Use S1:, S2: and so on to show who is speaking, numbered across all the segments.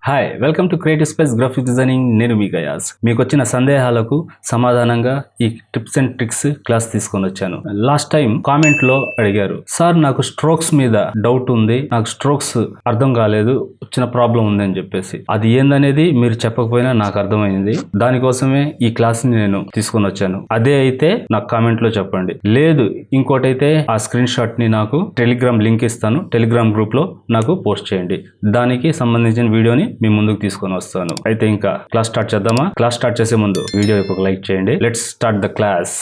S1: Hi welcome to creative space graphic designing. నేను మీ guys. మీకు వచ్చిన సందేహాలకు సమాధానంగా ఈ టిప్స్ అండ్ ట్రిక్స్ క్లాస్ తీసుకొని వచ్చాను. లాస్ట్ టైం కామెంట్ లో అడిగారు, సార్ నాకు స్ట్రోక్స్ మీద డౌట్ ఉంది, నాకు స్ట్రోక్స్ అర్థం కాలేదు, వచ్చిన ప్రాబ్లం ఉంది అని చెప్పేసి. అది ఏందనేది మీరు చెప్పకపోయినా నాకు అర్థమైంది. దానికోసమే ఈ క్లాస్ ని నేను తీసుకొని వచ్చాను. అదే అయితే నాకు కామెంట్ లో చెప్పండి. లేదు ఇంకోటైతే ఆ స్క్రీన్ షాట్ ని నాకు టెలిగ్రామ్ లింక్ ఇస్తాను, టెలిగ్రామ్ గ్రూప్ లో నాకు పోస్ట్ చేయండి. దానికి సంబంధించిన వీడియోని మీ ముందుకు తీసుకొని వస్తాను. అయితే ఇంకా క్లాస్ స్టార్ట్ చేద్దామా? క్లాస్ స్టార్ట్ చేసే ముందు వీడియోకి ఒక లైక్ చేయండి. Let's start the class.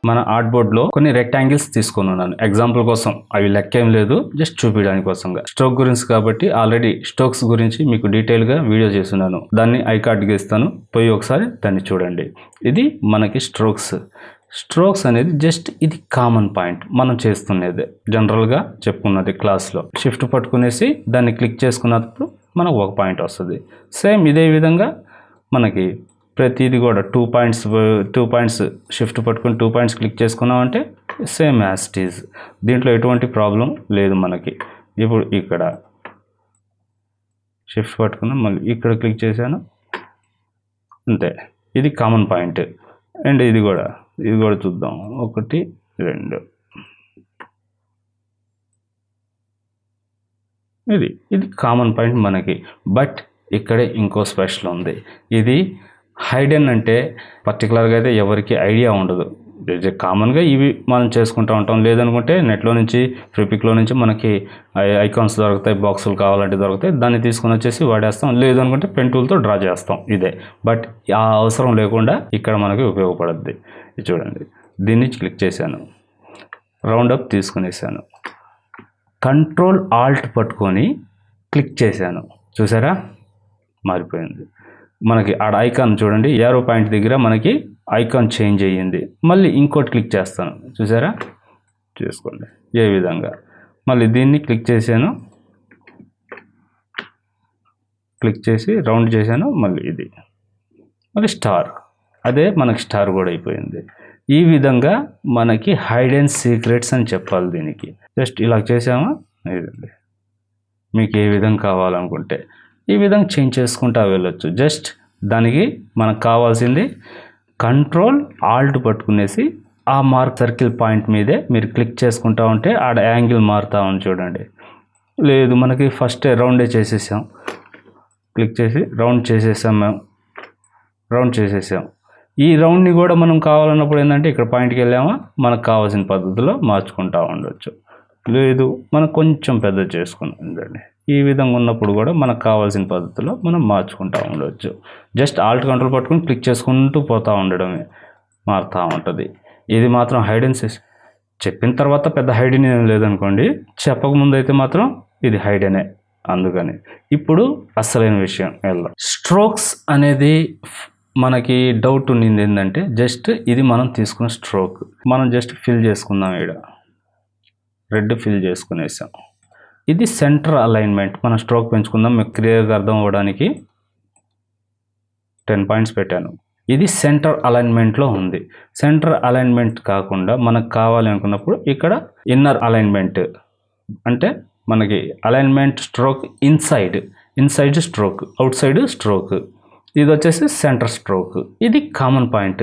S1: మన ఆర్ట్ బోర్డ్ లో కొన్ని రెక్టాంగిల్స్ తీసుకొని ఉన్నాను ఎగ్జాంపుల్ కోసం. అవి లెక్కేం లేదు, జస్ట్ చూపించడానికి కోసంగా. స్ట్రోక్ గురించి కాబట్టి ఆల్రెడీ స్ట్రోక్స్ గురించి మీకు డీటెయిల్ గా వీడియో చేస్తున్నాను. దాన్ని ఐ కార్డ్ గా ఇస్తాను, పోయి ఒకసారి దాన్ని చూడండి. ఇది మనకి స్ట్రోక్స్ అనేది జస్ట్ ఇది కామన్ పాయింట్ మనం చేస్తున్నది, జనరల్గా చెప్పుకున్నది క్లాస్లో. షిఫ్ట్ పట్టుకునేసి దాన్ని క్లిక్ చేసుకున్నప్పుడు మనకు ఒక పాయింట్ వస్తుంది. సేమ్ ఇదే విధంగా మనకి ప్రతిది కూడా టూ పాయింట్స్ షిఫ్ట్ పట్టుకుని 2 పాయింట్స్ క్లిక్ చేసుకున్నామంటే సేమ్ యాజ్ ఇట్ ఈజ్. దీంట్లో ఎటువంటి ప్రాబ్లం లేదు మనకి. ఇప్పుడు ఇక్కడ షిఫ్ట్ పట్టుకున్నాం, మళ్ళీ ఇక్కడ క్లిక్ చేశాను, అంతే. ఇది కామన్ పాయింట్. అండ్ ఇది కూడా చూద్దాం. 1 2 ఇది కామన్ పాయింట్ మనకి. బట్ ఇక్కడే ఇంకో స్పెషల్ ఉంది. ఇది హైడెన్ అంటే పర్టికులర్గా అయితే ఎవరికి ఐడియా ఉండదు. కామన్గా ఇవి మనం చేసుకుంటూ ఉంటాం. లేదనుకుంటే నెట్లో నుంచి ఫ్రీపిక్లో నుంచి మనకి ఐకాన్స్ దొరుకుతాయి, బాక్సులు కావాలంటే దొరుకుతాయి, దాన్ని తీసుకొని వచ్చేసి వాడేస్తాం. లేదనుకుంటే పెన్ టూల్తో డ్రా చేస్తాం. ఇదే. బట్ ఆ అవసరం లేకుండా ఇక్కడ మనకి ఉపయోగపడుద్ది. చూడండి, దీన్ని క్లిక్ చేశాను, రౌండ్ అప్ తీసుకునేసాను, కంట్రోల్ ఆల్ట్ పట్టుకొని క్లిక్ చేశాను. చూసారా, మారిపోయింది మనకి. ఆడ ఐకాన్ చూడండి, ఏరో పాయింట్ దగ్గర మనకి ఐకాన్ చేంజ్ అయ్యింది. మళ్ళీ ఇంకోటి క్లిక్ చేస్తాను, చూసారా, చేసుకోండి ఏ విధంగా. మళ్ళీ దీన్ని క్లిక్ చేశాను, క్లిక్ చేసి రౌండ్ చేశాను, మళ్ళీ ఇది మళ్ళీ స్టార్. అదే మనకి స్టార్ కూడా అయిపోయింది. ఈ విధంగా మనకి హైడ్ అండ్ సీక్రెట్స్ అని చెప్పాలి దీనికి. జస్ట్ ఇలా చేసామా, ఇదండి. మీకు ఏ విధంగా కావాలనుకుంటే ఈ విధంగా చేంజ్ చేసుకుంటూ వెళ్ళొచ్చు. జస్ట్ దానికి మనకు కావాల్సింది కంట్రోల్ ఆల్ట్ పట్టుకునేసి ఆ మార్క్ సర్కిల్ పాయింట్ మీదే మీరు క్లిక్ చేసుకుంటా ఉంటే ఆడ యాంగిల్ మారుతూ ఉంది చూడండి. లేదు మనకి ఫస్ట్ రౌండే చేసేసాం, క్లిక్ చేసి రౌండ్ చేసేసాం మేము. రౌండ్ చేసేసాం. ఈ రౌండ్ని కూడా మనం కావాలన్నప్పుడు ఏంటంటే ఇక్కడ పాయింట్కి వెళ్ళామా, మనకు కావాల్సిన పద్ధతిలో మార్చుకుంటూ ఉండొచ్చు. లేదు మనం కొంచెం పెద్ద చేసుకుందండి. ఈ విధంగా ఉన్నప్పుడు కూడా మనకు కావాల్సిన పద్ధతిలో మనం మార్చుకుంటూ ఉండవచ్చు. జస్ట్ ఆల్ట్ కంట్రోల్ పట్టుకుని క్లిక్ చేసుకుంటూ పోతూ ఉండడమే, మారుతూ ఉంటుంది. ఇది మాత్రం హైడెన్స్ చెప్పిన తర్వాత పెద్ద హైడెన్ ఏం లేదనుకోండి, చెప్పకముందు అయితే మాత్రం ఇది హైడెనే. అందుకని ఇప్పుడు అసలైన విషయం వెళ్దాం. స్ట్రోక్స్ అనేది మనకి డౌట్ ఉండింది ఏంటంటే, జస్ట్ ఇది మనం తీసుకున్న స్ట్రోక్ మనం జస్ట్ ఫిల్ చేసుకుందాం. ఇక్కడ రెడ్ ఫిల్ చేసుకునేసాం. ఇది సెంటర్ అలైన్మెంట్. మనం స్ట్రోక్ పెంచుకుందాం మీకు క్లియర్గా అర్థం అవ్వడానికి. 10 పాయింట్స్ పెట్టాను. ఇది సెంటర్ అలైన్మెంట్లో ఉంది. సెంటర్ అలైన్మెంట్ కాకుండా మనకు కావాలి అనుకున్నప్పుడు ఇక్కడ ఇన్నర్ అలైన్మెంట్, అంటే మనకి alignment stroke inside stroke, out side stroke. ఇది వచ్చేసి సెంటర్ స్ట్రోక్. ఇది కామన్ పాయింట్.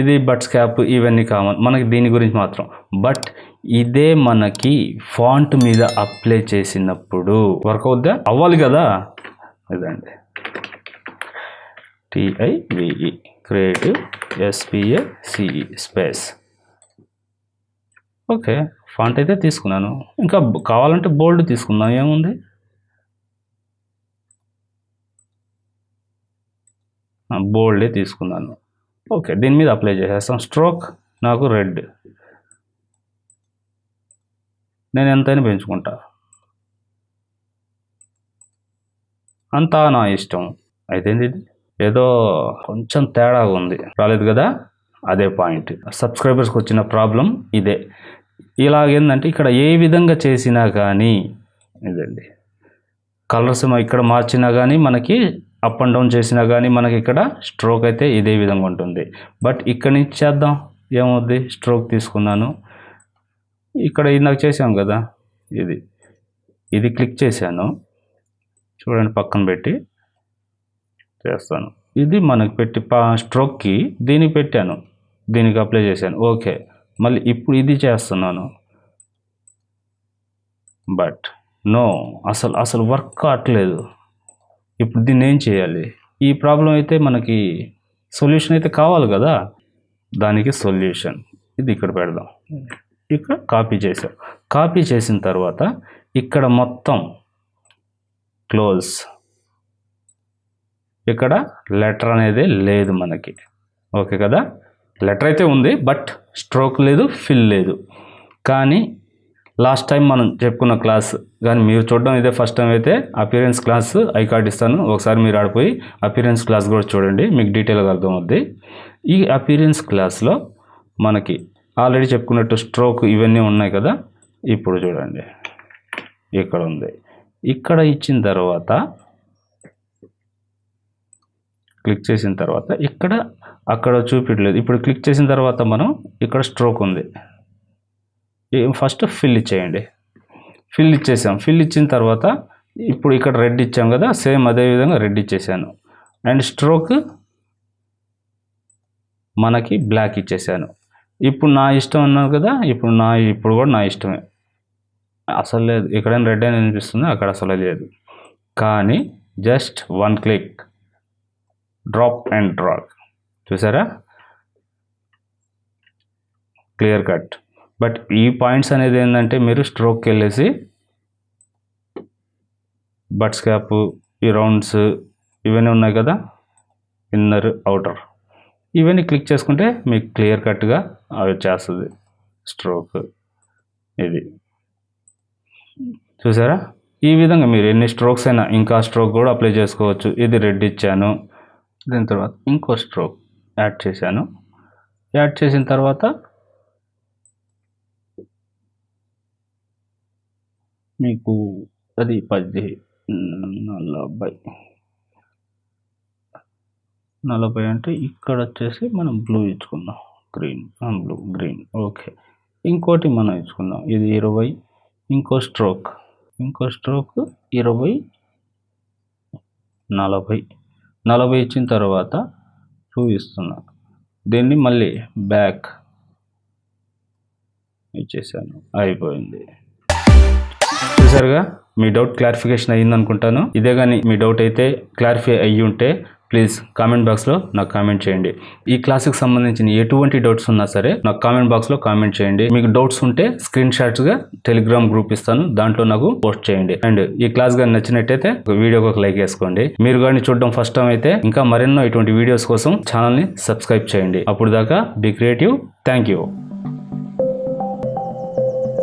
S1: ఇది బట్స్ క్యాప్ ఇవన్నీ కామన్ మనకి దీని గురించి మాత్రం. బట్ ఇదే మనకి ఫాంట్ మీద అప్లై చేసినప్పుడు వర్క్ అవుద్దా? అవ్వాలి కదా. ఇదండి TIVE creative SPACE space. Okay, font అయితే తీసుకున్నాను. ఇంకా కావాలంటే బోల్డ్ తీసుకుందాం, ఏముంది. బోల్డే తీసుకున్నాను. ఓకే, దీని మీద అప్లై చేసేస్తాం. స్ట్రోక్ నాకు రెడ్, నేను ఎంతైనా పెంచుకుంటా, అంతా నా ఇష్టం. అయితే ఇది ఏదో కొంచెం తేడాగా ఉంది, రాలేదు కదా, అదే పాయింట్. సబ్స్క్రైబర్స్కి వచ్చిన ప్రాబ్లం ఇదే. ఇలాగేందంటే ఇక్కడ ఏ విధంగా చేసినా కానీ ఇదండి, కలర్స్ ఇక్కడ మార్చినా కానీ మనకి అప్ అండ్ డౌన్ చేసినా కానీ మనకి ఇక్కడ స్ట్రోక్ అయితే ఇదే విధంగా ఉంటుంది. బట్ ఇక్కడ నుంచి చేద్దాం, ఏమవుద్ది. స్ట్రోక్ తీసుకున్నాను, ఇక్కడ ఇందాక చేసాం కదా, ఇది ఇది క్లిక్ చేశాను, చూడండి పక్కన పెట్టి చేస్తాను. ఇది మనకు పెట్టి స్ట్రోక్కి దీనికి పెట్టాను, దీనికి అప్లై చేశాను. ఓకే, మళ్ళీ ఇప్పుడు ఇది చేస్తున్నాను. బట్ నో, అసలు వర్క్ కావట్లేదు. ఇప్పుడు దీన్ని ఏం చేయాలి? ఈ ప్రాబ్లం అయితే మనకి సొల్యూషన్ అయితే కావాలి కదా. దానికి సొల్యూషన్ ఇది ఇక్కడ పెడదాం. ఇక్కడ కాపీ చేసాం. కాపీ చేసిన తర్వాత ఇక్కడ మొత్తం క్లోజ్. ఇక్కడ లెటర్ అనేది లేదు మనకి. ఓకే కదా, లెటర్ అయితే ఉంది బట్ స్ట్రోక్ లేదు, ఫిల్ లేదు. కానీ లాస్ట్ టైం మనం చెప్పుకున్న క్లాస్ కానీ మీరు చూడడం ఇదే ఫస్ట్ టైం అయితే అపియరెన్స్ క్లాస్ ఐ కార్డ్ ఇస్తాను, ఒకసారి మీరు ఆడిపోయి అపియరెన్స్ క్లాస్ కూడా చూడండి, మీకు డీటెయిల్గా అర్థమవుద్ది. ఈ అపియరెన్స్ క్లాస్లో మనకి ఆల్రెడీ చెప్పుకున్నట్టు స్ట్రోక్ ఇవన్నీ ఉన్నాయి కదా. ఇప్పుడు చూడండి ఇక్కడ ఉంది. ఇక్కడ ఇచ్చిన తర్వాత క్లిక్ చేసిన తర్వాత ఇక్కడ అక్కడ చూపించలేదు. ఇప్పుడు క్లిక్ చేసిన తర్వాత మనం ఇక్కడ స్ట్రోక్ ఉంది. ఫస్ట్ ఫిల్ ఇచ్చేయండి. ఫిల్ ఇచ్చేసాం. ఫిల్ ఇచ్చిన తర్వాత ఇప్పుడు ఇక్కడ రెడ్ ఇచ్చాం కదా, సేమ్ అదే విధంగా రెడ్ ఇచ్చేసాను. అండ్ స్ట్రోక్ మనకి బ్లాక్ ఇచ్చేసాను. ఇప్పుడు నా ఇష్టం అన్నాను కదా, ఇప్పుడు కూడా నా ఇష్టమే. అసలు లేదు, ఎక్కడైనా రెడ్ అని అనిపిస్తుంది, అక్కడ అసలు లేదు. కానీ just one click, drop and drag, చూసారా, క్లియర్ కట్. బట్ ఈ పాయింట్స్ అనేది ఏంటంటే మీరు స్ట్రోక్కి వెళ్ళేసి బట్స్ క్యాప్, ఈ రౌండ్స్ ఇవన్నీ ఉన్నాయి కదా, ఇన్నర్ అవుటర్, ఇవన్నీ క్లిక్ చేసుకుంటే మీకు క్లియర్ కట్గా అవి వచ్చేస్తుంది స్ట్రోక్. ఇది చూసారా, ఈ విధంగా మీరు ఎన్ని స్ట్రోక్స్ అయినా ఇంకా స్ట్రోక్ కూడా అప్లై చేసుకోవచ్చు. ఇది రెడ్ ఇచ్చాను, దీని తర్వాత ఇంకో స్ట్రోక్ యాడ్ చేశాను. యాడ్ చేసిన తర్వాత మీకు అది 40 అంటే ఇక్కడ వచ్చేసి మనం బ్లూ ఇచ్చుకుందాం, గ్రీన్. ఓకే, ఇంకోటి మనం ఇచ్చుకుందాం, ఇది 20. ఇంకో స్ట్రోక్ 20, 40 ఇచ్చిన తర్వాత చూపిస్తున్నా. దీన్ని మళ్ళీ బ్యాక్ ఇచ్చేసాను, అయిపోయింది. చూసారుగా, మీ డౌట్ క్లారిఫికేషన్ అయ్యింది అనుకుంటాను. ఇదే కానీ మీ డౌట్ అయితే క్లారిఫై అయ్యి ఉంటే ప్లీజ్ కామెంట్ బాక్స్లో నాకు కామెంట్ చేయండి. ఈ క్లాస్కి సంబంధించిన ఎటువంటి డౌట్స్ ఉన్నా సరే నాకు కామెంట్ బాక్స్లో కామెంట్ చేయండి. మీకు డౌట్స్ ఉంటే స్క్రీన్ షాట్స్గా టెలిగ్రామ్ గ్రూప్ ఇస్తాను, దాంట్లో నాకు పోస్ట్ చేయండి. అండ్ ఈ క్లాస్ కానీ నచ్చినట్టయితే వీడియోకి ఒక లైక్ వేసుకోండి. మీరు కానీ చూడడం ఫస్ట్ టైం అయితే ఇంకా మరెన్నో ఇటువంటి వీడియోస్ కోసం ఛానల్ని సబ్స్క్రైబ్ చేయండి. అప్పుడు దాకా బీ క్రియేటివ్. Thank you.